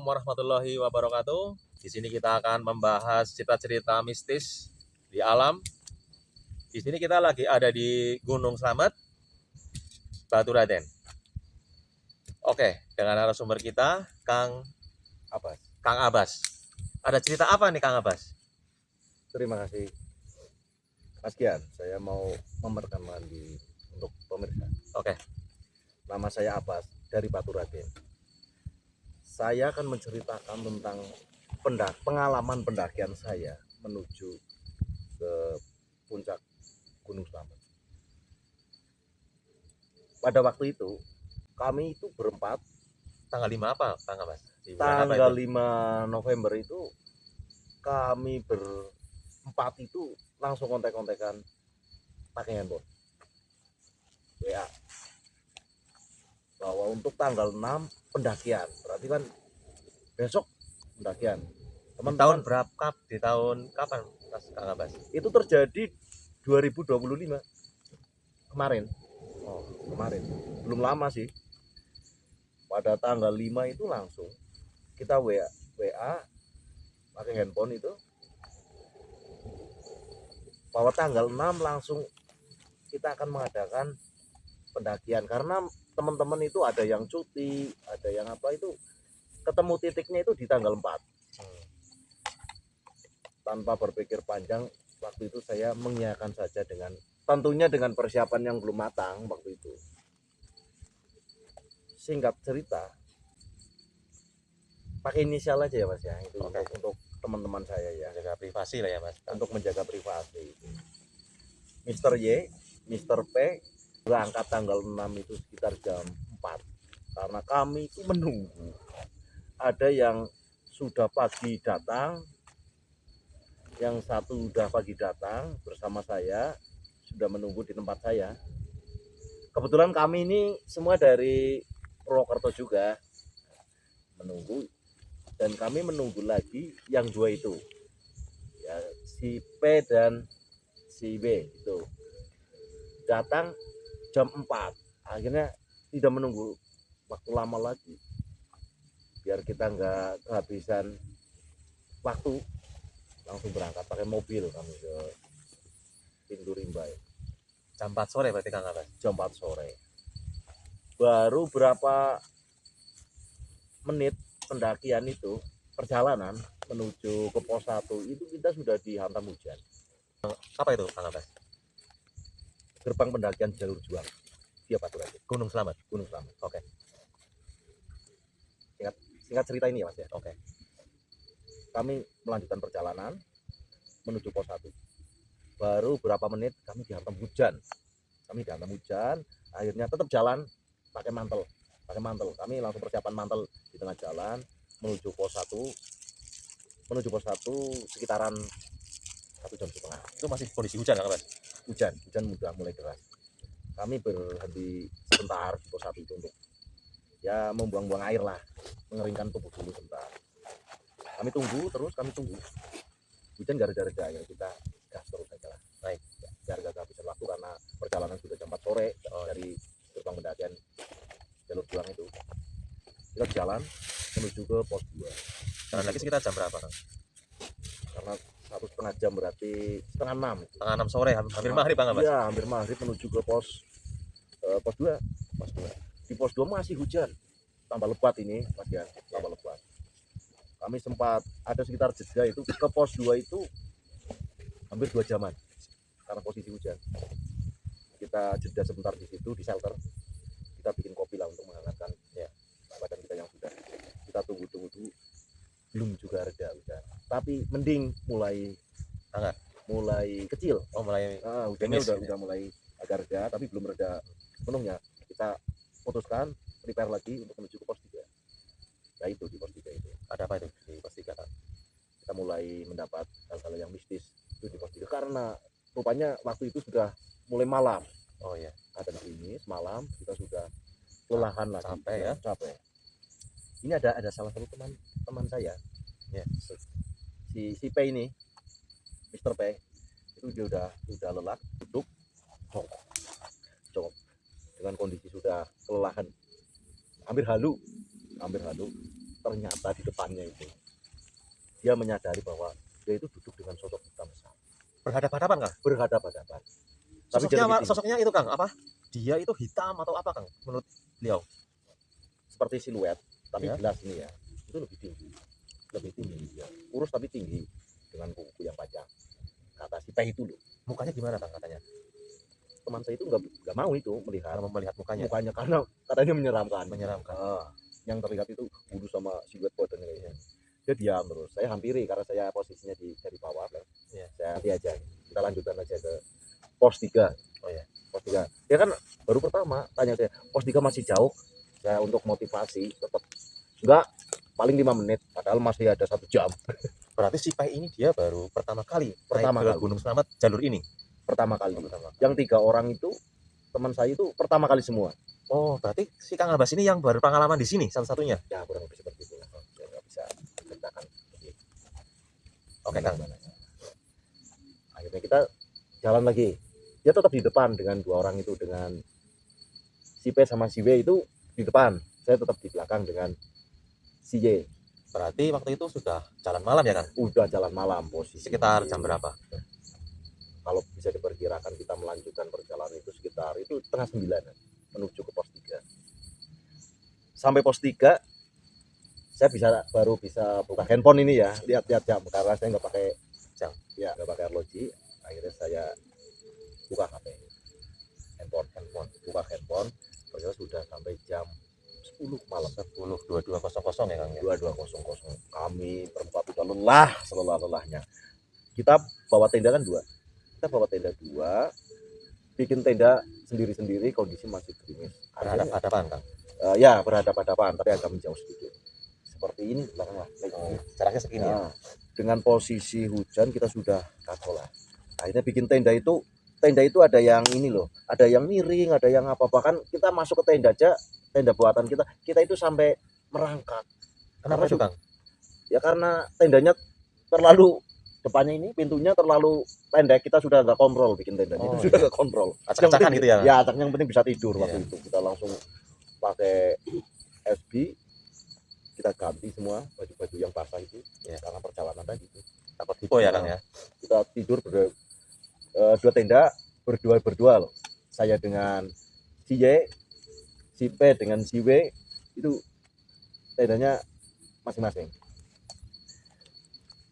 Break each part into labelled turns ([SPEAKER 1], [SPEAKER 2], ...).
[SPEAKER 1] warahmatullahi wabarakatuh. Di sini kita akan membahas cerita-cerita mistis di alam. Di sini kita lagi ada di Gunung Slamet, Baturaden. Oke, dengan narasumber kita, Kang Abbas. Ada cerita apa nih, Kang Abbas?
[SPEAKER 2] Terima kasih Mas Gian, saya mau memperkenalkan diri untuk pemirsa.
[SPEAKER 1] Oke.
[SPEAKER 2] Nama saya Abbas dari Baturaden. Saya akan menceritakan tentang pengalaman pendakian saya menuju ke puncak Gunung Slamet. Pada waktu itu kami itu berempat.
[SPEAKER 1] Tanggal 5 apa, Kang Abbas?
[SPEAKER 2] Tanggal 5 November itu kami berempat itu langsung kontek-kontekan pakai handphone WA bahwa untuk tanggal 6 pendakian, berarti kan besok pendakian.
[SPEAKER 1] Di tahun berapa? Di tahun kapan, Mas Kang Abbas?
[SPEAKER 2] Itu terjadi 2025 kemarin. Kemarin belum lama sih. Pada tanggal 5 itu langsung kita WA pakai handphone itu bahwa tanggal 6 langsung kita akan mengadakan pendakian, karena teman-teman itu ada yang cuti, ada yang apa, itu ketemu titiknya itu di tanggal 4. Tanpa berpikir panjang, waktu itu saya mengiyakan saja, dengan tentunya dengan persiapan yang belum matang waktu itu. Singkat cerita, pakai inisial aja ya Mas ya, itu untuk teman-teman saya ya,
[SPEAKER 1] menjaga privasi lah ya Mas.
[SPEAKER 2] untuk menjaga privasi. Mr. Y, Mr. P berangkat tanggal 6 itu sekitar jam 4, karena kami itu menunggu. Ada yang sudah pagi datang, yang satu sudah pagi datang bersama saya, sudah menunggu di tempat saya. Kebetulan kami ini semua dari Purwokerto juga menunggu, dan kami menunggu lagi yang dua itu ya, si P dan si B itu datang jam 4. Akhirnya tidak menunggu waktu lama lagi, biar kita nggak kehabisan waktu, langsung berangkat pakai mobil kami ke Pintu Rimbai.
[SPEAKER 1] Jam 4 sore berarti Kang Abbas?
[SPEAKER 2] Jam 4 sore. Baru berapa menit pendakian itu, perjalanan menuju ke pos 1 itu kita sudah dihantam hujan.
[SPEAKER 1] Apa itu Kang Abbas?
[SPEAKER 2] Gerbang pendakian jalur juang via Baturaden,
[SPEAKER 1] Gunung Slamet.
[SPEAKER 2] Gunung Slamet.
[SPEAKER 1] Oke.
[SPEAKER 2] Singkat cerita ini ya Mas ya.
[SPEAKER 1] Oke.
[SPEAKER 2] Kami melanjutkan perjalanan menuju pos 1. Baru berapa menit kami dihantam hujan. Akhirnya tetap jalan pakai mantel. Kami langsung persiapan mantel di tengah jalan menuju pos 1. Sekitaran 1,5 jam.
[SPEAKER 1] Itu masih kondisi hujan Kang Abbas?
[SPEAKER 2] Hujan sudah mulai deras. Kami berhenti sebentar di pos 1 itu untuk ya membuang-buang air lah, mengeringkan tubuh dulu sebentar. Kami tunggu. Hujan gara-gara ya, kita gas terus aja lah.
[SPEAKER 1] Baik.
[SPEAKER 2] Gara-gara kehabisan waktu karena perjalanan sudah jam 4 sore dari gerbang pendakian jalur juang itu. Kita jalan menuju ke pos 2.
[SPEAKER 1] Jalan lagi sekitar jam berapa Kang?
[SPEAKER 2] Karena 1,5 jam, berarti setengah 6.
[SPEAKER 1] Setengah 6 sore, hampir maghrib Kang Abbas?
[SPEAKER 2] Iya, hampir maghrib menuju ke pos 2. Di pos 2 masih hujan, tambah lebat ini Mas ya, tambah lebat. Kami sempat ada sekitar jeda itu ke pos 2 itu hampir 2 jaman karena posisi hujan. Kita jeda sebentar di situ, di shelter. Kita bikin kopi lah untuk menghangatkan ya badan kita yang sudah. Kita tunggu dulu, belum juga reda hujan, tapi mending mulai
[SPEAKER 1] hangat,
[SPEAKER 2] mulai kecil. Hujannya udah mulai agak reda, tapi belum reda sepenuhnya. Kita putuskan prepare lagi untuk menuju ke pos 3. Nah itu di pos 3 itu.
[SPEAKER 1] Ada apa itu di pos 3 Kang?
[SPEAKER 2] Kita mulai mendapat hal-hal yang mistis itu di pos 3, karena rupanya waktu itu sudah mulai malam.
[SPEAKER 1] Oh iya.
[SPEAKER 2] Ada gerimis malam, kita sudah kelelahan lagi.
[SPEAKER 1] Capek ya?
[SPEAKER 2] Capek. Ini ada salah satu teman saya ya, si P ini, Mr. P itu dia udah lelah, duduk jongkok dengan kondisi sudah kelelahan, hampir halu. ternyata di depannya itu dia menyadari bahwa dia itu duduk dengan sosok hitam besar,
[SPEAKER 1] Berhadapan-hadapan Kang.
[SPEAKER 2] berhadapan-hadapan. Tapi dia
[SPEAKER 1] Sosoknya
[SPEAKER 2] lebih tinggi,
[SPEAKER 1] sosoknya itu Kang apa? Dia itu hitam atau apa Kang menurut beliau?
[SPEAKER 2] seperti siluet, tapi
[SPEAKER 1] Ya.
[SPEAKER 2] jelas ini ya, itu lebih tinggi dia, kurus tapi tinggi dengan kuku yang panjang. Kata si Teh itu loh,
[SPEAKER 1] Mukanya gimana Kang katanya?
[SPEAKER 2] teman saya itu nggak mau itu melihat
[SPEAKER 1] Kalau melihat mukanya
[SPEAKER 2] karena katanya menyeramkan.
[SPEAKER 1] menyeramkan.
[SPEAKER 2] Yang terlihat itu bulu sama siluet badannya kayaknya. Dia diam terus. Saya hampiri karena saya posisinya dari bawah kan.
[SPEAKER 1] Iya.
[SPEAKER 2] Saya nanti aja. Kita lanjutkan aja ke pos 3.
[SPEAKER 1] Oh ya.
[SPEAKER 2] Pos 3. Dia kan baru pertama tanya saya, pos 3 masih jauh. Saya untuk motivasi tetap enggak, paling 5 menit padahal masih ada 1 jam.
[SPEAKER 1] Berarti si Pai ini dia baru pertama kali
[SPEAKER 2] Pertama
[SPEAKER 1] naik ke
[SPEAKER 2] kali.
[SPEAKER 1] Gunung Slamet jalur ini.
[SPEAKER 2] Pertama kali.
[SPEAKER 1] Pertama kali.
[SPEAKER 2] Yang 3 orang itu teman saya itu pertama kali semua.
[SPEAKER 1] Oh, berarti si Kang Abbas ini yang berpengalaman di sini satu-satunya.
[SPEAKER 2] Ya kurang lebih seperti itu. Saya nggak bisa ceritakan.
[SPEAKER 1] Oke Kang.
[SPEAKER 2] Akhirnya kita jalan lagi. Dia tetap di depan dengan 2 orang itu, dengan si P sama si W itu di depan. Saya tetap di belakang dengan si Y.
[SPEAKER 1] Berarti waktu itu sudah jalan malam ya Kang?
[SPEAKER 2] Udah jalan malam posisi.
[SPEAKER 1] Sekitar jam berapa?
[SPEAKER 2] Kalau bisa diperkirakan kita melanjutkan perjalanan itu sekitar itu setengah 9 menuju ke pos 3. Sampai pos 3 saya baru bisa buka handphone ini ya, lihat-lihat jam karena saya nggak pakai
[SPEAKER 1] Jam.
[SPEAKER 2] Ya, nggak pakai arloji. Akhirnya saya buka HP, handphone, buka handphone. Ternyata sudah sampai jam 10 malam.
[SPEAKER 1] 22.00 ya Kang ya.
[SPEAKER 2] 22.00. Kami berempat sudah lelah, selelah-lelahnya. Kita bawa tenda kan 2. Kita bawa tenda 2, bikin tenda sendiri-sendiri, kondisi masih gerimis.
[SPEAKER 1] Berhadapan Kang.
[SPEAKER 2] Ya berhadapan-hadapan, tapi agak menjauh sedikit. Seperti ini belakang lah.
[SPEAKER 1] Oh, jaraknya segini ya.
[SPEAKER 2] Dengan posisi hujan kita sudah kacau lah. Akhirnya bikin tenda itu ada yang ini loh, ada yang miring, ada yang apa, bahkan kita masuk ke tenda aja, tenda buatan kita itu sampai merangkak.
[SPEAKER 1] Kenapa itu Kang?
[SPEAKER 2] Ya karena tendanya terlalu, depannya ini pintunya terlalu pendek, kita sudah nggak kontrol bikin tendanya.
[SPEAKER 1] Oh,
[SPEAKER 2] Itu sudah nggak kontrol.
[SPEAKER 1] Acak-acakan gitu ya.
[SPEAKER 2] Ya acak, yang penting bisa tidur.
[SPEAKER 1] Iya.
[SPEAKER 2] Waktu itu kita langsung pakai SB, kita ganti semua baju-baju yang basah itu ya, karena perjalanan tadi itu
[SPEAKER 1] Takut hipo ya Kang ya.
[SPEAKER 2] kita tidur 2 tenda berdua loh. Saya dengan si Y, si P dengan si W, itu tendanya masing-masing.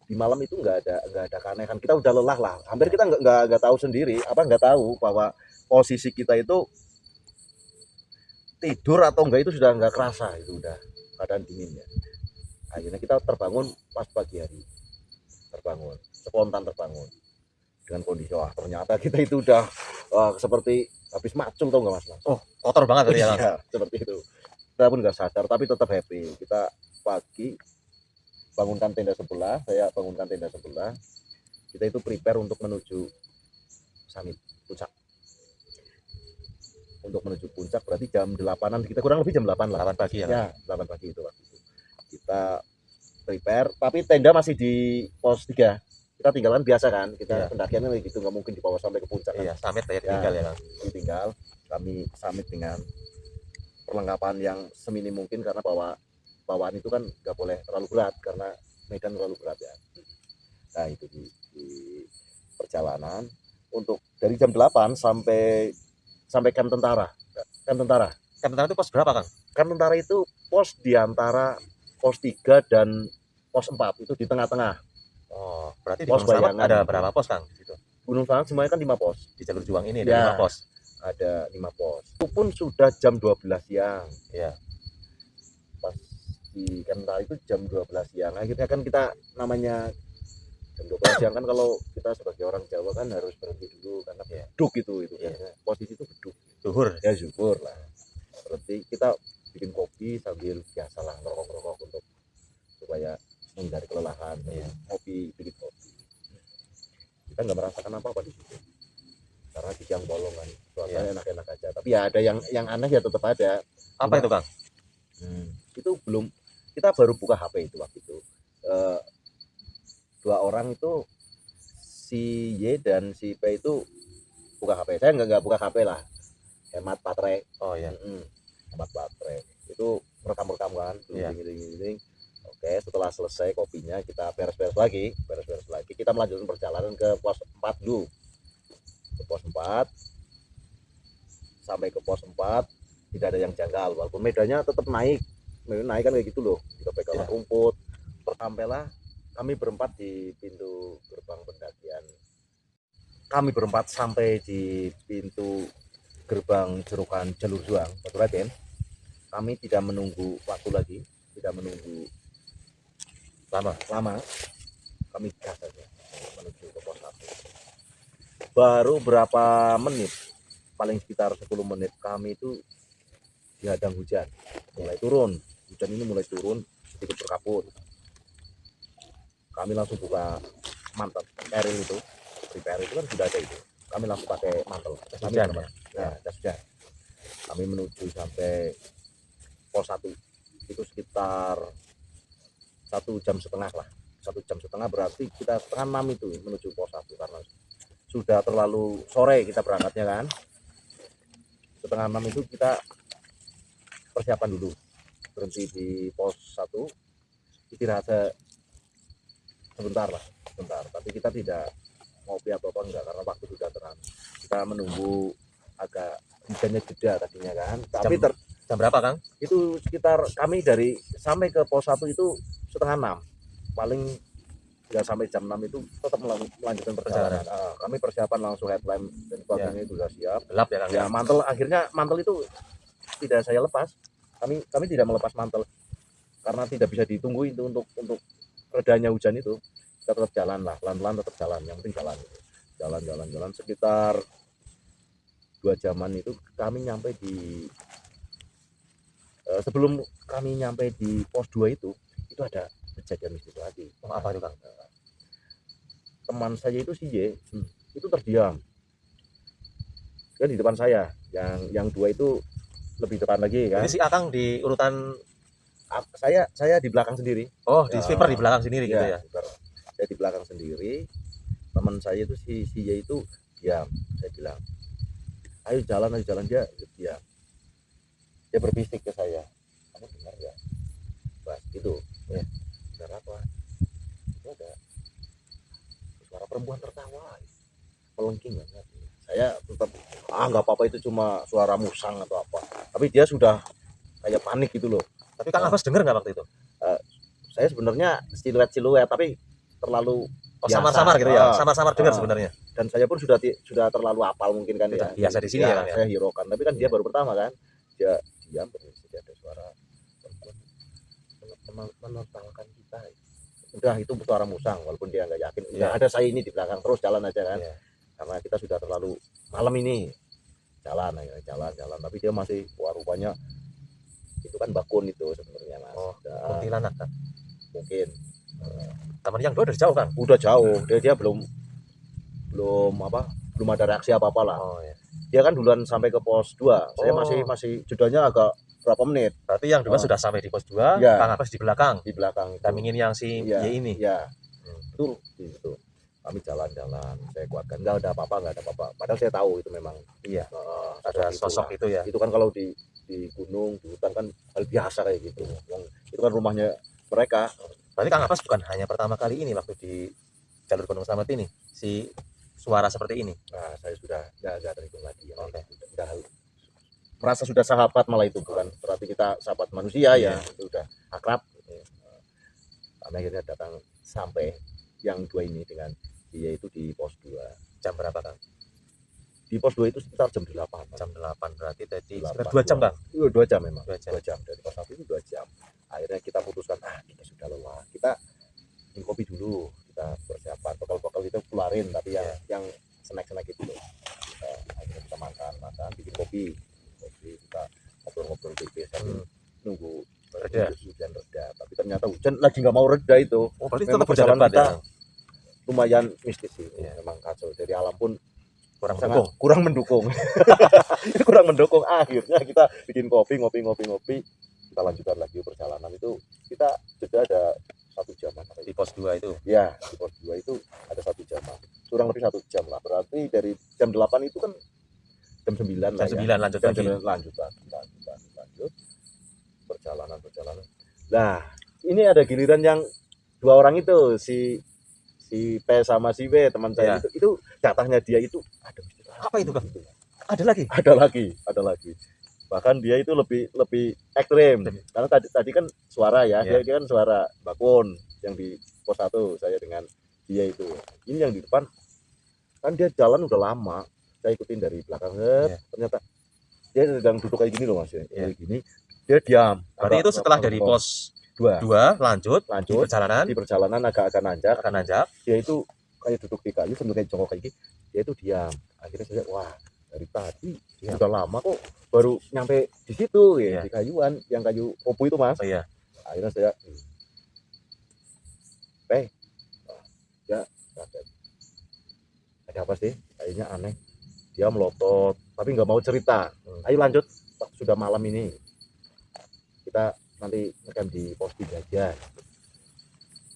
[SPEAKER 2] Di malam itu nggak ada keanehan, kita udah lelah lah, hampir kita nggak tahu sendiri, nggak tahu bahwa posisi kita itu tidur atau enggak itu sudah nggak kerasa, itu udah keadaan dinginnya. Akhirnya kita terbangun pas pagi hari, spontan terbangun dengan kondisi wah ternyata kita itu udah seperti habis macul, tau nggak mas?
[SPEAKER 1] Oh, kotor banget tadi ya Kang.
[SPEAKER 2] Iya, seperti itu. Kita pun nggak sadar tapi tetap happy. Kita pagi bangunkan tenda sebelah, saya bangunkan tenda sebelah. Kita itu prepare untuk menuju summit puncak. Untuk menuju puncak berarti jam 8-an, kita kurang lebih jam 8 lah.
[SPEAKER 1] 8 pagi ya.
[SPEAKER 2] Ya, 8 pagi itu waktu itu. Kita prepare, tapi tenda masih di pos 3. Kita tinggalkan biasa kan, kita pendakiannya kayak gitu, nggak mungkin dibawa sampai ke puncak kan.
[SPEAKER 1] Iya, summit ya tinggal ya Kang.
[SPEAKER 2] Ditinggal, kami summit dengan perlengkapan yang seminim mungkin karena bawaan itu kan nggak boleh terlalu berat karena medan terlalu berat ya. Nah itu di perjalanan untuk dari jam 8 sampai camp tentara. Camp tentara
[SPEAKER 1] itu pos berapa Kang?
[SPEAKER 2] Camp tentara itu pos di antara pos 3 dan pos 4, itu di tengah-tengah.
[SPEAKER 1] Oh, berarti di
[SPEAKER 2] Pos
[SPEAKER 1] Gunung Slamet
[SPEAKER 2] bayangan
[SPEAKER 1] ada
[SPEAKER 2] itu.
[SPEAKER 1] berapa pos Kang di situ?
[SPEAKER 2] Gunung Slamet semuanya kan 5 pos.
[SPEAKER 1] Di jalur juang ini
[SPEAKER 2] Ya.
[SPEAKER 1] ada 5 pos.
[SPEAKER 2] Ada 5 pos. Itu pun sudah jam 12 siang.
[SPEAKER 1] Iya.
[SPEAKER 2] Pas di camp tentara itu jam 12 siang. Akhirnya kan kita namanya jam 12 siang kan, kalau kita sebagai orang Jawa kan harus berhenti dulu karena beduk itu. Posisi itu beduk.
[SPEAKER 1] Zuhur.
[SPEAKER 2] Ya syukur lah. Berarti kita bikin kopi sambil biasalah ngerokok untuk supaya menghindari kelelahan. Bikin kopi. Kita nggak merasakan apa-apa di situ. Karena di siang bolong kan, suasananya enak-enak aja. Tapi ya ada yang aneh ya, tetap ada.
[SPEAKER 1] Apa itu Kang?
[SPEAKER 2] Itu kita baru buka HP itu waktu itu. 2 orang itu, si Y dan si P itu buka HP. Saya nggak buka HP lah, hemat baterai.
[SPEAKER 1] Oh ya.
[SPEAKER 2] Hemat baterai. Itu rekam kan, giling. Oke, setelah selesai kopinya kita beres-beres lagi, kita melanjutkan perjalanan ke pos 4 dulu. Ke pos 4, sampai ke pos 4 tidak ada yang janggal, walaupun medannya tetap naik kan kayak gitu loh, kita pegangan rumput. Sampailah kami berempat di pintu gerbang pendakian. Kami berempat sampai di pintu gerbang Jerukan Jalur Juang Baturaden. Kami tidak menunggu waktu lagi, tidak menunggu lama. Kami gas saja menuju ke pos 1. Baru berapa menit, paling sekitar 10 menit, kami itu dihadang hujan. Hujan ini mulai turun sedikit berkabut. Kami langsung buka mantel peril itu. Peril itu kan sudah ada itu. Kami langsung pakai mantel.
[SPEAKER 1] Hujan
[SPEAKER 2] ya, jas hujan. Kami menuju sampai pos 1 itu sekitar 1,5 jam lah. 1,5 jam berarti kita setengah 6 itu menuju pos 1 karena sudah terlalu sore kita berangkatnya kan. Setengah 6 itu kita persiapan dulu, berhenti di pos 1, istirahat sebentar, tapi kita tidak ngopi atau apa enggak karena waktu sudah terang. Kita menunggu agak hujannya jeda tadinya kan, tapi
[SPEAKER 1] jam berapa Kang?
[SPEAKER 2] Itu sekitar kami dari sampai ke pos 1 itu setengah 6, paling nggak sampai jam 6 itu tetap melanjutkan perjalanan. Kami persiapan langsung headlamp dan sebagainya itu sudah siap.
[SPEAKER 1] Gelap ya Kang?
[SPEAKER 2] Ya akhirnya mantel itu tidak saya lepas. Kami tidak melepas mantel karena tidak bisa ditunggu itu untuk redanya hujan itu. Kita tetap jalan lah, pelan-pelan tetap jalan, yang penting jalan sekitar 2 jaman itu kami nyampe di sebelum kami nyampe di pos 2 itu ada kejadian mistis lagi.
[SPEAKER 1] Apa itu Kang?
[SPEAKER 2] Teman saya itu si Y itu terdiam kan di depan saya, yang 2 itu lebih depan lagi kan.
[SPEAKER 1] Jadi si Akang di urutan,
[SPEAKER 2] saya di belakang sendiri.
[SPEAKER 1] di sweeper di belakang sendiri gitu ya.
[SPEAKER 2] Saya di belakang sendiri, teman saya itu si Y itu diam. Saya bilang ayo jalan, dia diam. Dia berbisik ke saya, kamu dengar ya Bas gitu ya? Dengar apa? Itu ada suara perempuan tertawa melengking banget. Saya tetap nggak apa-apa, itu cuma suara musang atau apa, tapi dia sudah kayak panik gitu loh.
[SPEAKER 1] Tapi Kang Abbas dengar nggak waktu itu?
[SPEAKER 2] Saya sebenarnya siluet tapi terlalu
[SPEAKER 1] samar-samar gitu ya, samar-samar dengar sebenarnya.
[SPEAKER 2] Dan saya pun sudah terlalu hafal mungkin kan ya.
[SPEAKER 1] Biasa di sini ya,
[SPEAKER 2] saya hiraukan, tapi kan dia baru pertama kan. Dia diam, berisik, ada suara menertawakan kita. Udah itu suara musang, walaupun dia nggak yakin. Udah ada saya ini di belakang, terus jalan aja kan. Karena kita sudah terlalu malam ini. Jalan, tapi dia masih rupanya itu kan bakun itu sebenarnya Mas.
[SPEAKER 1] Kuntilanak kan?
[SPEAKER 2] Mungkin.
[SPEAKER 1] Teman yang 2 udah jauh Kang?
[SPEAKER 2] Udah jauh, dia belum ada reaksi apa-apa lah. Dia kan duluan sampai ke pos 2. Saya masih jedanya agak berapa menit.
[SPEAKER 1] Berarti yang 2 sudah sampai di pos 2, Kang Abbas di belakang. Dampingin yang si Y ini.
[SPEAKER 2] Ya. Betul gitu. Kami jalan-jalan, saya kuatkan enggak ada apa-apa. Padahal saya tahu itu memang
[SPEAKER 1] ada sosok itu ya.
[SPEAKER 2] Itu kan kalau di gunung, di hutan kan hal biasa kayak gitu. Itu kan rumahnya mereka.
[SPEAKER 1] Berarti Kang Abbas bukan hanya pertama kali ini waktu di jalur Gunung Slamet ini si suara seperti ini.
[SPEAKER 2] Nah, saya sudah enggak terhitung lagi ya. Udah merasa sudah sahabat, malah itu bukan berarti kita sahabat manusia ya. Itu udah akrab gitu. Kami akhirnya datang sampai yang 2 ini dengan dia itu di pos 2.
[SPEAKER 1] Jam berapa Kang?
[SPEAKER 2] Di pos 2 itu sekitar jam 8.
[SPEAKER 1] Jam 8 berarti tadi sekitar 2 jam Kang?
[SPEAKER 2] 2 jam memang. 2 jam. Dari pos 1 itu 2 jam. Akhirnya kita putuskan, kita sudah lelah. Kita minum kopi dulu. Kita persiapan bekal-bekal itu keluarin, tapi yang snack-snack itu loh. Akhirnya kita makan, bikin kopi. Kita ngobrol-ngobrol tipis sambil nunggu hujan reda. Tapi ternyata hujan lagi nggak mau reda itu.
[SPEAKER 1] Berarti tetap berjalan kita
[SPEAKER 2] lumayan mistis sih. Memang kacau. Dari alam pun
[SPEAKER 1] kurang mendukung.
[SPEAKER 2] Itu kurang mendukung. Akhirnya kita bikin kopi, ngopi. Kita lanjutkan lagi perjalanan itu. Kita jeda ada 1 jam
[SPEAKER 1] di pos 2 itu.
[SPEAKER 2] Ya, di pos 2 itu ada 1 jam. Kurang lebih 1 jam lah. Berarti dari jam 8 itu kan jam 9 lah.
[SPEAKER 1] Jam 9 lanjut.
[SPEAKER 2] Lanjut. Perjalanan. Nah, ini ada giliran yang 2 orang itu, si P sama si W teman saya
[SPEAKER 1] Iya.
[SPEAKER 2] itu jatahnya dia itu ada
[SPEAKER 1] Apa itu, Kang? Ada lagi?
[SPEAKER 2] ada lagi. Bahkan dia itu lebih ekstrim. Karena tadi kan suara ya,
[SPEAKER 1] Iya.
[SPEAKER 2] dia kan suara bakun yang di pos 1 saya dengan dia itu. Ini yang di depan kan dia jalan udah lama. Saya ikutin dari belakang,
[SPEAKER 1] Iya.
[SPEAKER 2] ternyata dia sedang duduk kayak gini loh Mas.
[SPEAKER 1] Iya.
[SPEAKER 2] Kayak gini, dia diam.
[SPEAKER 1] Berarti itu setelah dari pos 2 lanjut di perjalanan
[SPEAKER 2] agak nanjak.
[SPEAKER 1] akan nanjak.
[SPEAKER 2] Dia itu kayak duduk di kayu sambil kayak jongkok kayak gini. Dia itu diam. Akhirnya saya lihat, wah dari tadi udah lama kok baru nyampe di situ ya,
[SPEAKER 1] Iya.
[SPEAKER 2] di kayuan, yang kayu kopu itu Mas.
[SPEAKER 1] Oh iya.
[SPEAKER 2] Akhirnya saya ya ada apa sih, kayaknya aneh. Dia melotot tapi nggak mau cerita. Ayo lanjut, sudah malam ini kita nanti ngecamp di pos 3 aja.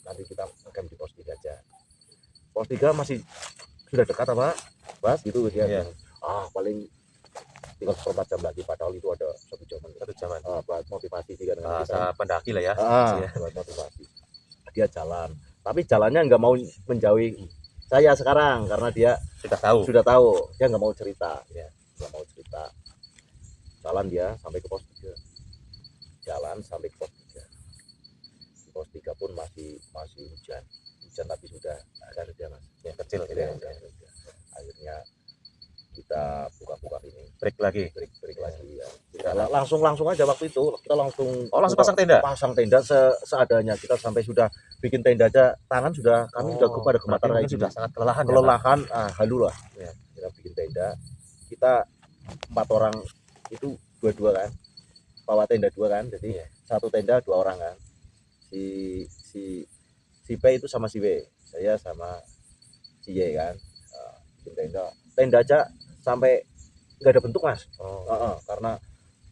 [SPEAKER 2] Nanti kita ngecamp di pos 3 aja. Pos 3 masih sudah dekat apa Bas gitu dia.
[SPEAKER 1] Iya.
[SPEAKER 2] Paling tinggal 4 jam lagi, padahal itu ada 1 jaman. Buat motivasi juga dengan
[SPEAKER 1] Bahasa pendaki lah ya.
[SPEAKER 2] buat motivasi. Dia jalan, tapi jalannya nggak mau menjauhi saya sekarang karena dia sudah tahu dia nggak mau cerita ya, nggak mau cerita. Jalan dia sampai ke pos 3, di pos 3 pun masih hujan tapi sudah agak reda Mas ya, kecil gitu ya. Akhirnya kita buka ini break lagi ya. Kita langsung aja waktu itu kita langsung pasang tenda seadanya. Kita sampai sudah bikin tenda aja, tangan sudah kami udah pada gemetar kayak
[SPEAKER 1] sudah sangat
[SPEAKER 2] kelelahan halu lah ya. Kita bikin tenda, kita 4 orang itu dua kan, bawa tenda 2 kan, jadi satu tenda 2 orang kan, si P itu sama si W, saya sama si Y kan. Bikin tenda aja sampai nggak ada bentuk Mas. Karena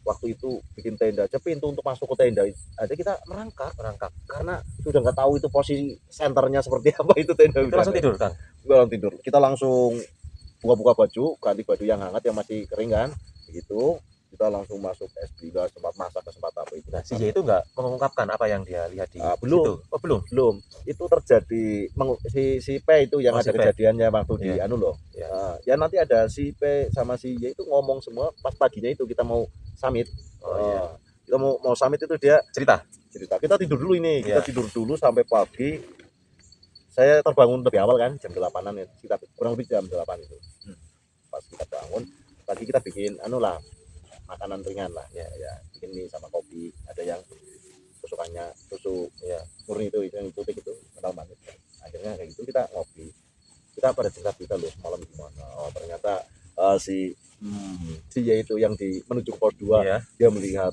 [SPEAKER 2] waktu itu bikin tenda aja, pintu untuk masuk ke tenda aja kita merangkak karena sudah nggak tahu itu posisi senternya seperti apa itu tenda.
[SPEAKER 1] Itu langsung tidur Kang?
[SPEAKER 2] Tidur. Kita langsung buka baju, ganti baju yang hangat yang masih kering kan, begitu kita langsung masuk S3, sempat masak, sempat apa itu.
[SPEAKER 1] Nah, si Y itu nggak mengungkapkan apa yang dia lihat di
[SPEAKER 2] belum.
[SPEAKER 1] situ? Belum.
[SPEAKER 2] Itu terjadi si P itu yang ada kejadiannya waktu di loh. Ya nanti ada si P sama si Y itu ngomong semua pas paginya itu kita mau summit. Kita mau summit itu dia cerita. Kita tidur dulu ini, kita tidur dulu sampai pagi. Saya terbangun lebih awal kan, jam 8-an ya, kita kurang lebih jam 8 itu. Pas kita bangun, pagi kita bikin makanan ringan lah ya, bikin mie sama kopi. Ada yang tusukannya susu ya murni itu yang putih itu kental manis. Akhirnya kayak gitu kita ngopi, kita pada cerita loh semalam gimana. Ternyata si Y itu yang menuju ke pos 2 dia mendengar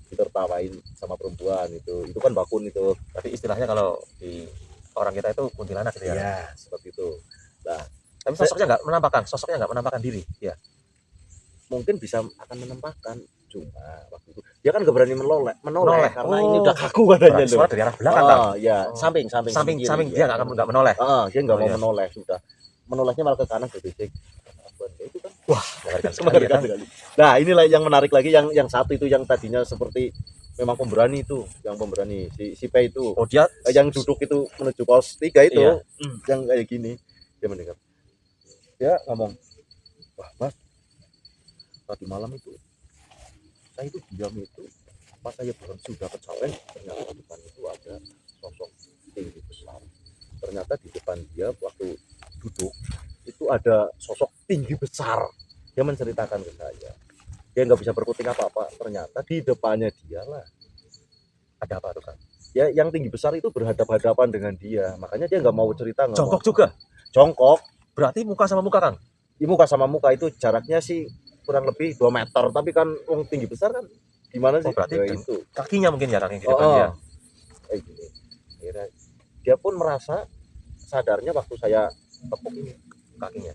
[SPEAKER 2] ditertawain sama perempuan itu kan bakun itu.
[SPEAKER 1] Tapi istilahnya kalau di orang kita itu kuntilanak gitu ya.
[SPEAKER 2] Ya seperti itu. Nah,
[SPEAKER 1] tapi sosoknya nggak menampakkan diri ya.
[SPEAKER 2] Mungkin bisa akan menampakkan, cuma waktu itu dia kan nggak berani menoleh karena ini udah kaku katanya loh.
[SPEAKER 1] Suara dari arah belakang kan?
[SPEAKER 2] Samping
[SPEAKER 1] dia nggak menoleh.
[SPEAKER 2] Dia nggak mau menoleh, sudah menolehnya malah ke kanan ke bisik. Itu kan
[SPEAKER 1] mengerikan
[SPEAKER 2] sekali. Nah, inilah yang menarik lagi, yang satu itu yang tadinya seperti memang pemberani itu, yang pemberani si P itu.
[SPEAKER 1] Dia
[SPEAKER 2] yang duduk itu menuju pos 3 itu, yang kayak gini, dia mendengar. Dia ngomong, "Wah, Mas, tadi malam itu saya itu diam itu pas saya sudah kecawen, ternyata di depan itu ada sosok tinggi besar. Ternyata di depan dia waktu duduk itu ada sosok tinggi besar." Dia menceritakan ke saya, dia nggak bisa berkutik apa-apa. Ternyata di depannya dia lah ada apa tuh kan ya, yang tinggi besar itu berhadapan dengan dia. Makanya dia nggak mau cerita.
[SPEAKER 1] Jongkok juga?
[SPEAKER 2] Jongkok.
[SPEAKER 1] Berarti muka sama muka Kang?
[SPEAKER 2] Muka sama muka itu jaraknya sih kurang lebih 2 meter, tapi kan tinggi besar kan gimana sih?
[SPEAKER 1] Berarti
[SPEAKER 2] itu
[SPEAKER 1] kakinya mungkin ya Kang, di depan dia.
[SPEAKER 2] Kayak gini. Akhirnya dia pun merasa sadarnya waktu saya tepuk ini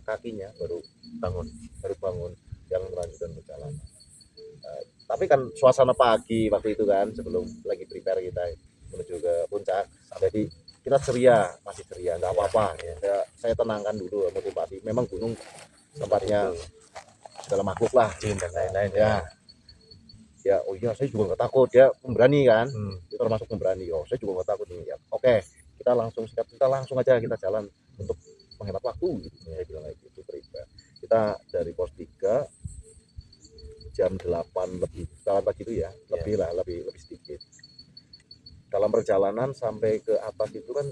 [SPEAKER 2] kakinya baru bangun yang melanjutkan perjalanan. Tapi kan suasana pagi waktu itu kan, sebelum lagi prepare kita menuju ke puncak, jadi kita masih ceria, nggak apa-apa ya. Saya tenangkan dulu, motivasi. Memang gunung tempatnya segala makhluk lah,
[SPEAKER 1] jin dan lain-lain
[SPEAKER 2] ya. Ya, oh iya, saya juga nggak takut. Dia pemberani kan,
[SPEAKER 1] Hmm.
[SPEAKER 2] dia termasuk pemberani. Oh, saya juga nggak takut nih. Ya, oke, kita langsung sikat, kita langsung aja kita jalan untuk menghemat waktu. Gitu. Saya bilang kayak gitu, cerita. Kita dari pos 3 jam 8 lebih, 8 pagi itu ya, lebih lah, lebih sedikit. Dalam perjalanan sampai ke atas itu kan,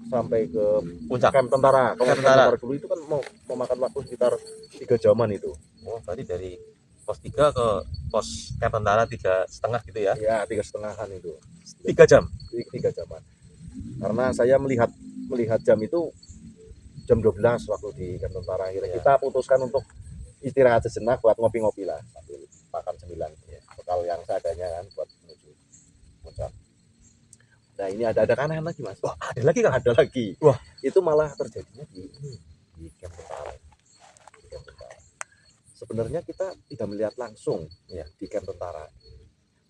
[SPEAKER 2] sampai ke
[SPEAKER 1] Puncak.
[SPEAKER 2] camp tentara. Kalau
[SPEAKER 1] Camp
[SPEAKER 2] camp
[SPEAKER 1] tentara.
[SPEAKER 2] tentara dulu itu kan mau memakan waktu sekitar 3 jaman itu.
[SPEAKER 1] Oh, berarti dari pos 3 ke pos camp tentara 3,5 gitu ya?
[SPEAKER 2] Ya, 3,5-an itu.
[SPEAKER 1] 3 jam.
[SPEAKER 2] 3 jaman. Karena saya melihat jam itu jam 12 waktu di camp tentara. Akhirnya
[SPEAKER 1] Iya.
[SPEAKER 2] kita putuskan untuk istirahat sejenak buat ngopi-ngopi lah sambil makan cemilan. Ya, bekal yang seadanya kan buat menuju puncak. Nah, ini ada keanehan lagi, Mas.
[SPEAKER 1] Wah, ada lagi kan?
[SPEAKER 2] Ada lagi.
[SPEAKER 1] Wah.
[SPEAKER 2] Itu malah terjadinya di camp tentara. Di camp tentara. Sebenarnya kita tidak melihat langsung ya di camp tentara.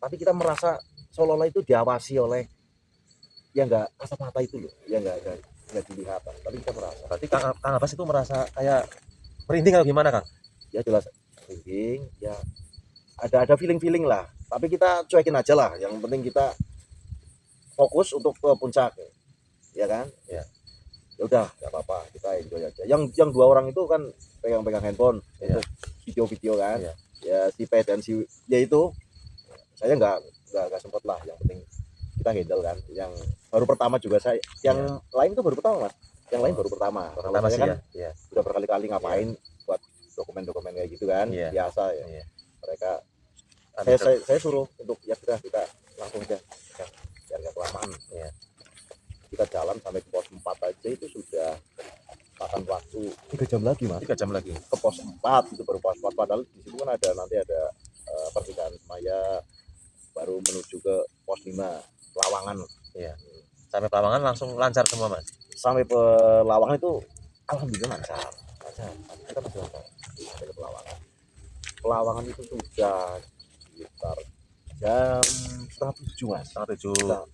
[SPEAKER 2] Tapi kita merasa seolah-olah itu diawasi oleh yang enggak kasat mata itu loh, yang enggak dilihat. Tapi kita merasa.
[SPEAKER 1] Berarti Kang Abbas itu merasa kayak merinding atau gimana, Kang?
[SPEAKER 2] Ya jelas merinding, ya ada feeling lah. Tapi kita cuekin aja lah. Yang penting kita fokus untuk ke puncak, ya kan?
[SPEAKER 1] Ya.
[SPEAKER 2] Ya udah, nggak apa-apa, kita enjoy aja. Yang 2 orang itu kan pegang handphone
[SPEAKER 1] Ya.
[SPEAKER 2] untuk video-video kan.
[SPEAKER 1] Ya.
[SPEAKER 2] Ya si P dan si ya itu, saya nggak sempet lah. Yang penting kita handle kan. Yang baru pertama juga saya, yang lain itu baru pertama, Mas. Yang lain baru pertama. Kalau saya kan
[SPEAKER 1] ya.
[SPEAKER 2] udah berkali-kali ngapain buat dokumen-dokumen kayak gitu kan, biasa ya. Mereka saya suruh untuk ya kita langsung aja biar nggak kelamaan. Kita jalan sampai ke pos 4 aja itu sudah makan waktu 3 jam lagi, Mas.
[SPEAKER 1] 3 jam lagi.
[SPEAKER 2] Ke pos 4 itu baru pos 4, padahal di situ kan nanti ada pertigaan Semaya, baru menuju ke pos 5 Lawangan.
[SPEAKER 1] Iya. Sampai Lawangan langsung lancar semua, Mas.
[SPEAKER 2] Sampai ke Lawangan itu alhamdulillah lancar. Kita masih lancar sampai ke Lawangan. Lawangan itu sudah sekitar jam setengah 7, Mas.
[SPEAKER 1] Setengah 7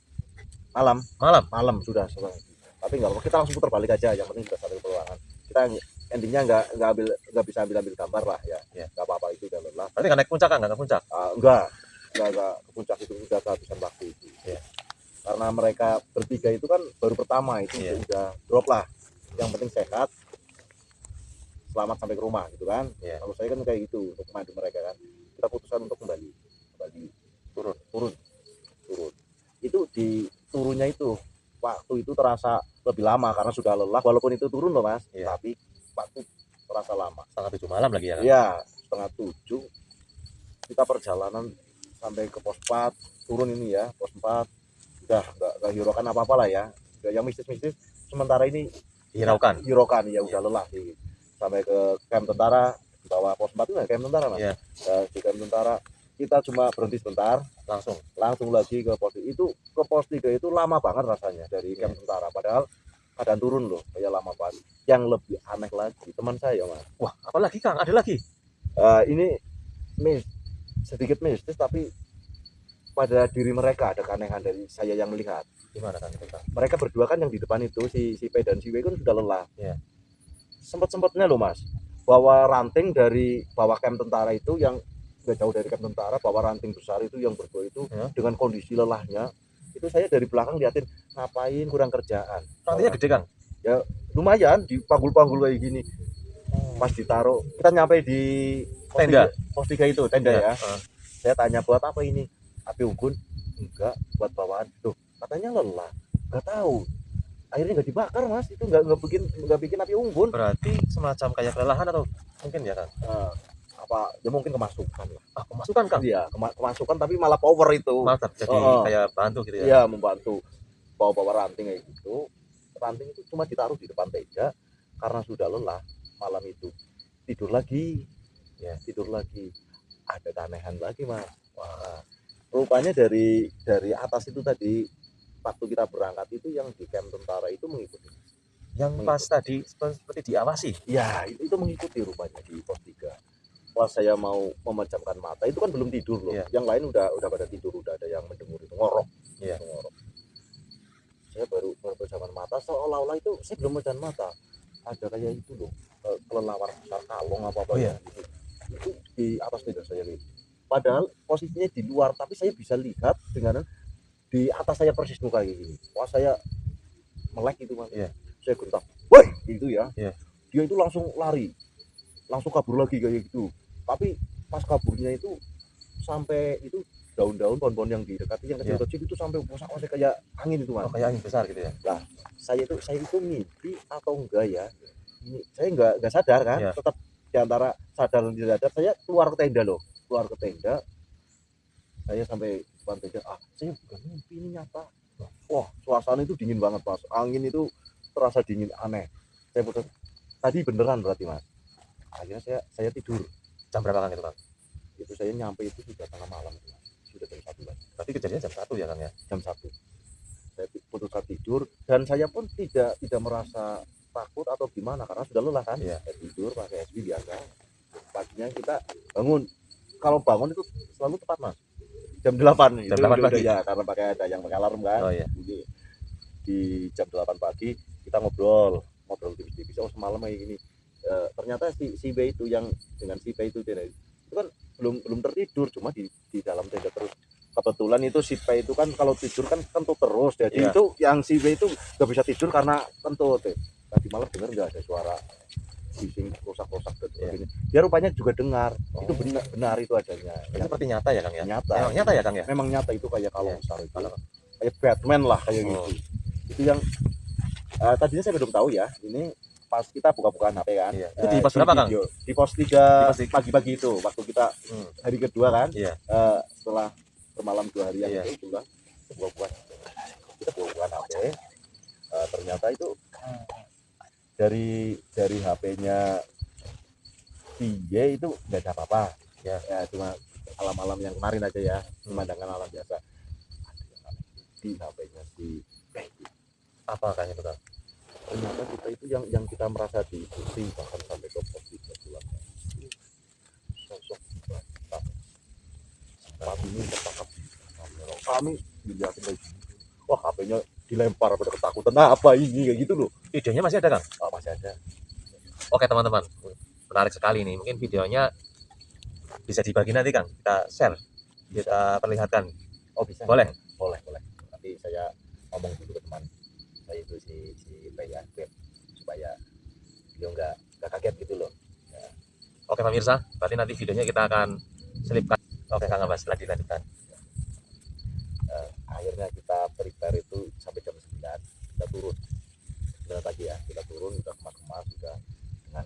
[SPEAKER 2] malam sudah setengah 7. Tapi nggak apa-apa, kita langsung putar balik aja. Yang penting sudah sampai ke Lawangan. Kita endingnya nggak bisa ambil gambar lah ya. Nggak apa-apa, itu udah lelah.
[SPEAKER 1] Berarti nggak naik puncak, kan? Nggak naik puncak?
[SPEAKER 2] Enggak ke puncak, itu udah kehabisan waktu itu. Karena mereka bertiga itu kan baru pertama itu udah drop lah. Yang penting sehat, selamat sampai ke rumah gitu kan. Kalau saya kan kayak gitu, untuk memandu mereka kan. Kita putuskan untuk kembali turun. Itu di turunnya itu waktu itu terasa lebih lama karena sudah lelah, walaupun itu turun loh, Mas. Tapi waktu terasa lama.
[SPEAKER 1] Setengah 7 malam lagi ya, kan?
[SPEAKER 2] Iya, setengah 7 kita perjalanan sampai ke pos 4, turun ini ya, pos 4 udah nggak hiraukan apa-apa lah ya. Yang mistis-mistis sementara ini
[SPEAKER 1] hiraukan
[SPEAKER 2] ya, udah lelah sih. Sampai ke camp tentara di bawah pos 4 itu ya camp tentara, Mas. Di camp tentara kita cuma berhenti sebentar, langsung lagi ke pos itu. Ke pos 3 itu lama banget rasanya dari camp tentara, padahal keadaan turun loh, kayak lama banget. Yang lebih aneh lagi teman saya, Mas.
[SPEAKER 1] Wah, apa lagi, Kang? Ada lagi?
[SPEAKER 2] Ini sedikit mistis, tapi pada diri mereka ada keanehan dari saya yang melihat.
[SPEAKER 1] Gimana, Kang?
[SPEAKER 2] Mereka berdua kan yang di depan itu, si P dan si W kan sudah lelah. Sempet-sempetnya loh, Mas, bawa ranting dari bawah camp tentara itu, yang nggak jauh dari camp tentara, bawa ranting besar itu yang berdua itu dengan kondisi lelahnya. Itu saya dari belakang liatin, ngapain, kurang kerjaan.
[SPEAKER 1] Rantingnya gede, Kang?
[SPEAKER 2] Ya lumayan, di panggul-panggul kayak gini. Pas ditaruh, kita nyampe di
[SPEAKER 1] tenda
[SPEAKER 2] pos 3 itu, tenda ya. Saya tanya, buat apa ini? Api unggun? Enggak, buat bawaan. Tuh, katanya lelah, nggak tahu. Akhirnya nggak dibakar, Mas. Itu nggak bikin api unggun.
[SPEAKER 1] Berarti semacam kayak kelelahan atau mungkin ya, Kang?
[SPEAKER 2] Apa ya, mungkin kemasukan lah.
[SPEAKER 1] Kemasukan, Kang?
[SPEAKER 2] Iya, kemasukan, tapi malah power itu.
[SPEAKER 1] Mantap, jadi kayak bantu gitu ya?
[SPEAKER 2] Iya, membantu. Bawa ranting kayak gitu. Ranting itu cuma ditaruh di depan tenda karena sudah lelah malam itu. Tidur lagi. Ada keanehan lagi, Mas. Wah, rupanya dari atas itu tadi, waktu kita berangkat itu yang di camp tentara itu mengikuti.
[SPEAKER 1] Pas tadi seperti diawasi?
[SPEAKER 2] Ya, itu mengikuti rupanya di pos 3. Pas saya mau memejamkan mata, itu kan belum tidur loh. Yang lain udah pada tidur, udah ada yang mendengur itu ngorok. Ngorok. Saya baru memejamkan mata, seolah-olah itu saya belum memejamkan mata. Ada kayak itu loh, kelelawar besar kalong apa-apa. Itu di atas tenda saya lihat. padahal posisinya di luar, tapi saya bisa lihat dengan di atas saya persis muka kayak gini. Wah, saya melek itu Mas.
[SPEAKER 1] Iya.
[SPEAKER 2] Saya gentak, woi gitu ya.
[SPEAKER 1] Iya.
[SPEAKER 2] Dia itu langsung lari, langsung kabur lagi kayak gitu. Tapi pas kaburnya itu sampai itu daun-daun pohon-pohon yang didekati yang kecil-kecil itu sampai wasak-wasak kayak angin itu Mas.
[SPEAKER 1] Oh, kayak angin besar gitu ya.
[SPEAKER 2] Nah, saya itu mimpi atau enggak ya? Ini saya enggak sadar kan,
[SPEAKER 1] Iya.
[SPEAKER 2] tetap di antara sadar dan tidak sadar saya keluar ke tenda loh. Keluar ke tenda, saya sampai depan tenda, saya bukan mimpi, ini nyata. Wah, suasana itu dingin banget Mas. Angin itu terasa dingin aneh. Saya putus, tadi beneran berarti Mas. Akhirnya saya tidur.
[SPEAKER 1] Jam berapa Kang itu Kang?
[SPEAKER 2] Itu saya nyampe itu sudah tengah malam itu Mas. Sudah jam 1 Mas.
[SPEAKER 1] Berarti kejadiannya jam 1 ya Kang ya?
[SPEAKER 2] Jam 1. Saya putuskan tidur dan saya pun tidak merasa takut atau gimana karena sudah lelah kan.
[SPEAKER 1] Iya.
[SPEAKER 2] Saya tidur pakai SB biasa. Paginya kita bangun. Kalau bangun itu selalu tepat Mas. Jam 8
[SPEAKER 1] Jam 8 pagi.
[SPEAKER 2] Ya, karena ada yang pakai alarm kan.
[SPEAKER 1] Oh iya.
[SPEAKER 2] Jadi di jam 8 pagi kita ngobrol tipis-tipis. Oh semalam kayak gini. Ternyata si B itu yang dengan si B itu kan belum tertidur, cuma di dalam tenda terus. Kebetulan itu si P itu kan kalau tidur kan kentut terus, jadi
[SPEAKER 1] Iya.
[SPEAKER 2] itu yang si B itu nggak bisa tidur karena kentut. Tadi malam dengar nggak ada suara bising rusak-rusak dan sebagainya. Dia rupanya juga dengar. Itu benar itu adanya.
[SPEAKER 1] Itu seperti nyata ya Kang ya?
[SPEAKER 2] Nyata.
[SPEAKER 1] Memang nyata ya Kang ya?
[SPEAKER 2] Memang nyata itu kayak kalau
[SPEAKER 1] Iya.
[SPEAKER 2] besar itu. Kayak Batman lah kayak gitu. Itu yang tadinya saya belum tahu ya. Ini pas kita buka-bukaan HP kan.
[SPEAKER 1] Iya. Itu di pos berapa Kang?
[SPEAKER 2] Di pos 3
[SPEAKER 1] Di pos 3.
[SPEAKER 2] pagi-pagi itu waktu kita hari kedua kan.
[SPEAKER 1] Iya.
[SPEAKER 2] Setelah bermalam 2 hari yang
[SPEAKER 1] Iya.
[SPEAKER 2] itu juga kita buka-bukaan HP. Ternyata itu dari HP-nya Tinggi itu nggak ada apa-apa ya, cuma alam-alam yang kemarin aja ya, pemandangan alam biasa. Di HP-nya si
[SPEAKER 1] Apa Kang itu Kang?
[SPEAKER 2] ternyata kita itu yang kita merasa diikuti bahkan sampai ke pos 3 pulang. Sosok Batak saat ini tertangkap di kamera kami dilihatin kayak gini. Wah, HP-nya dilempar pada ketakutan. Apa ini kayak gitu loh.
[SPEAKER 1] Videonya masih ada Kang?
[SPEAKER 2] Masih ada.
[SPEAKER 1] Oke teman-teman, menarik sekali nih. Mungkin videonya bisa dibagi nanti Kang, kita share, kita perlihatkan.
[SPEAKER 2] Oh bisa.
[SPEAKER 1] Boleh?
[SPEAKER 2] Boleh. Nanti saya ngomong dulu ke teman saya itu si Bayan supaya dia nggak kaget gitu loh. Ya.
[SPEAKER 1] Oke pemirsa, berarti nanti videonya kita akan selipkan. Oke Kang Abbas, dilanjutkan.
[SPEAKER 2] Akhirnya kita prepare itu sampai jam 9 kita turun. 9 pagi ya, kita turun udah kemas-kemas sudah dengan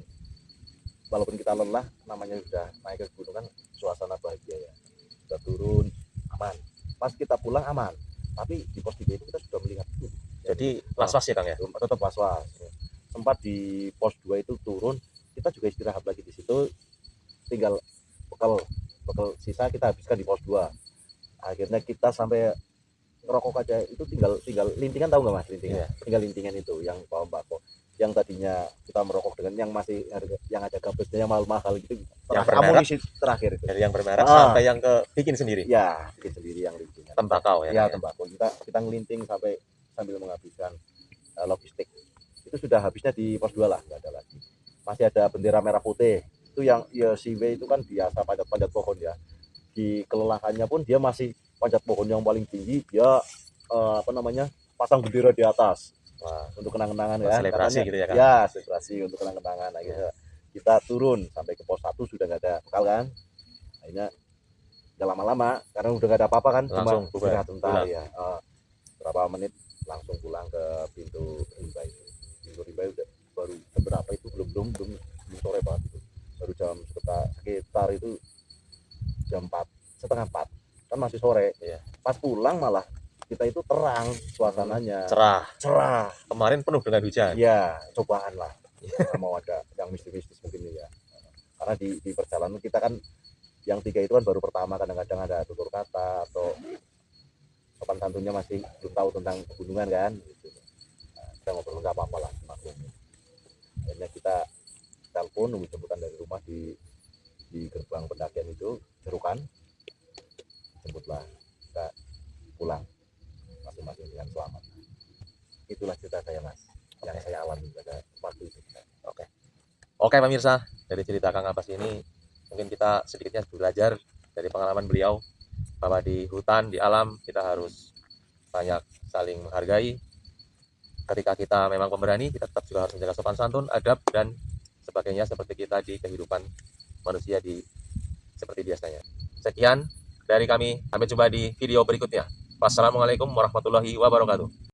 [SPEAKER 2] walaupun kita lelah namanya sudah naik ke gunung kan suasana bahagia ya. Kita turun aman. Pas kita pulang aman. Tapi di pos 3 itu kita sudah melihat itu.
[SPEAKER 1] Jadi was-was ya Kang ya?
[SPEAKER 2] Tetap was-was. Sempat di pos 2 itu turun, kita juga istirahat lagi di situ. Tinggal bekal sisa kita habiskan di pos 2. Akhirnya kita sampai ngerokok aja itu tinggal lintingan, tahu nggak Mas lintingan?
[SPEAKER 1] Iya.
[SPEAKER 2] Tinggal lintingan itu yang bawa mbako. Yang tadinya kita merokok dengan yang masih yang ada gabusnya yang mahal-mahal gitu.
[SPEAKER 1] Yang bermerek?
[SPEAKER 2] Amunisi terakhir itu.
[SPEAKER 1] Dari yang bermerek sampai yang ke bikin sendiri.
[SPEAKER 2] Ya, bikin sendiri yang lintingan.
[SPEAKER 1] Tembakau ya?
[SPEAKER 2] Ya,
[SPEAKER 1] Kang,
[SPEAKER 2] tembakau. Kita ngelinting sambil menghabiskan logistik. Itu sudah habisnya di pos 2 lah, nggak ada lagi. Masih ada bendera merah putih. Itu yang ya si W itu kan biasa panjat-panjat pohon ya. Di kelelahannya pun dia masih panjat pohon yang paling tinggi, dia pasang bendera di atas.
[SPEAKER 1] Wah,
[SPEAKER 2] untuk kenang-kenangan kan.
[SPEAKER 1] selebrasi
[SPEAKER 2] Katanya,
[SPEAKER 1] gitu ya Kang?
[SPEAKER 2] Ya, selebrasi untuk kenang-kenangan. Akhirnya kita turun sampai ke pos 1 sudah nggak ada bekal kan. Akhirnya nggak lama-lama karena udah nggak ada apa-apa kan,
[SPEAKER 1] Langsung
[SPEAKER 2] cuma istirahat sebentar ya. Berapa menit langsung pulang ke pintu Rimba itu. Pintu Rimba udah baru seberapa itu belum sore banget itu. Baru jam sekitar itu jam 4, setengah 4. Kan masih sore.
[SPEAKER 1] Iya.
[SPEAKER 2] Pas pulang malah kita itu terang suasananya. Cerah.
[SPEAKER 1] Kemarin penuh dengan hujan.
[SPEAKER 2] Ya, cobaan lah. Mau ada yang mistis-mistis mungkin ya. Karena di perjalanan kita kan yang 3 itu kan baru pertama, kadang-kadang ada tutur kata atau sopan santunnya masih belum tahu tentang pegunungan kan gitu. Kita ngobrol nggak apa-apa lah, maklumi. Akhirnya kita telepon nunggu jemputan dari rumah di gerbang pendakian itu, Cerukan. Jemputlah, kita pulang masing-masing dengan selamat. Itulah cerita saya Mas, yang saya alami pada waktu itu.
[SPEAKER 1] Oke pemirsa, dari cerita Kang Abbas ini mungkin kita sedikitnya belajar dari pengalaman beliau bahwa di hutan, di alam kita harus banyak saling menghargai. Ketika kita memang pemberani, kita tetap juga harus menjaga sopan santun, adab, dan sebagainya seperti kita di kehidupan manusia seperti biasanya. Sekian dari kami, sampai jumpa di video berikutnya. Wassalamualaikum warahmatullahi wabarakatuh.